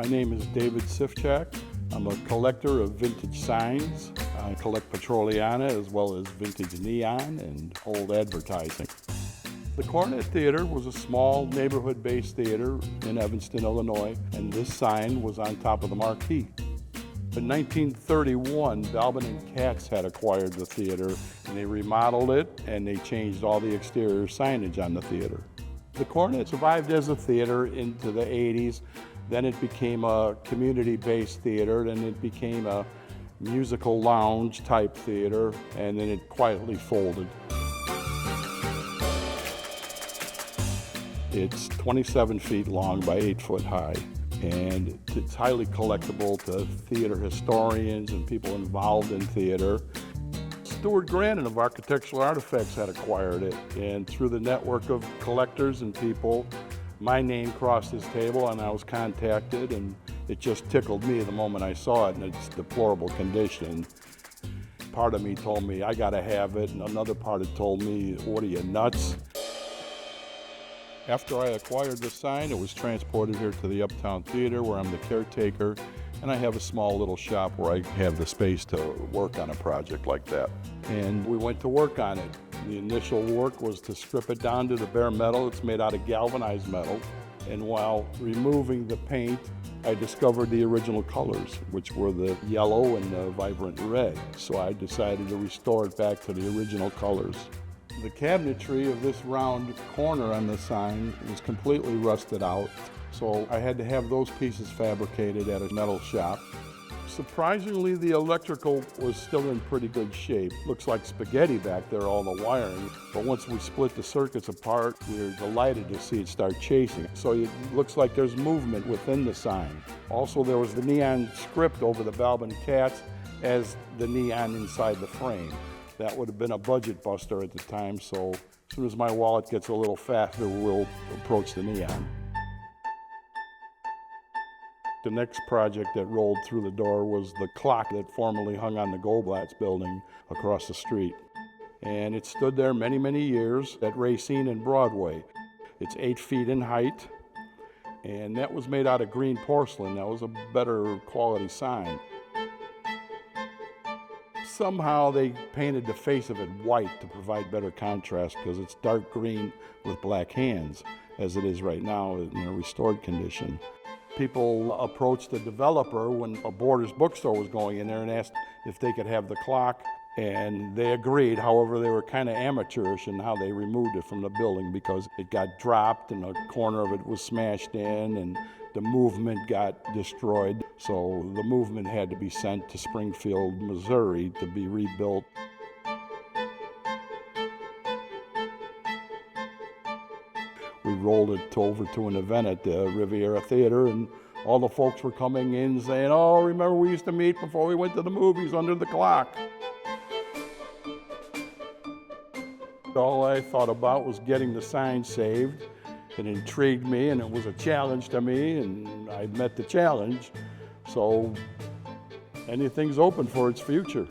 My name is David Syfczak. I'm a collector of vintage signs. I collect Petroliana as well as vintage neon and old advertising. The Coronet Theater was a small neighborhood-based theater in Evanston, Illinois, and this sign was on top of the marquee. In 1931, Balbin and Katz had acquired the theater, and they remodeled it, and they changed all the exterior signage on the theater. The Coronet survived as a theater into the 80s. Then it became a community-based theater, then it became a musical lounge type theater, and then it quietly folded. It's 27 feet long by 8 foot high, and it's highly collectible to theater historians and people involved in theater. Stuart Grannon of Architectural Artifacts had acquired it, and through the network of collectors and people, my name crossed his table and I was contacted, and it just tickled me the moment I saw it in its deplorable condition. Part of me told me, I gotta have it, and another part had told me, what are you, nuts? After I acquired the sign, it was transported here to the Uptown Theater, where I'm the caretaker, and I have a small little shop where I have the space to work on a project like that. And we went to work on it. The initial work was to strip it down to the bare metal. It's made out of galvanized metal. And while removing the paint, I discovered the original colors, which were the yellow and the vibrant red. So I decided to restore it back to the original colors. The cabinetry of this round corner on the sign was completely rusted out, so I had to have those pieces fabricated at a metal shop. Surprisingly, the electrical was still in pretty good shape. Looks like spaghetti back there, all the wiring, but once we split the circuits apart, we were delighted to see it start chasing. So it looks like there's movement within the sign. Also, there was the neon script over the Balbin Katz as the neon inside the frame. That would have been a budget buster at the time, so as soon as my wallet gets a little faster, we'll approach the neon. The next project that rolled through the door was the clock that formerly hung on the Goldblatt's building across the street. And it stood there many, many years at Racine and Broadway. It's 8 feet in height, and that was made out of green porcelain. That was a better quality sign. Somehow they painted the face of it white to provide better contrast because it's dark green with black hands, as it is right now in a restored condition. People approached the developer when a Borders bookstore was going in there and asked if they could have the clock, and they agreed. However, they were kind of amateurish in how they removed it from the building because it got dropped and a corner of it was smashed in and the movement got destroyed. So the movement had to be sent to Springfield, Missouri to be rebuilt. We rolled it over to an event at the Riviera Theater, and all the folks were coming in saying, oh, remember we used to meet before we went to the movies under the clock. All I thought about was getting the sign saved. It intrigued me, and it was a challenge to me, and I met the challenge. So anything's open for its future.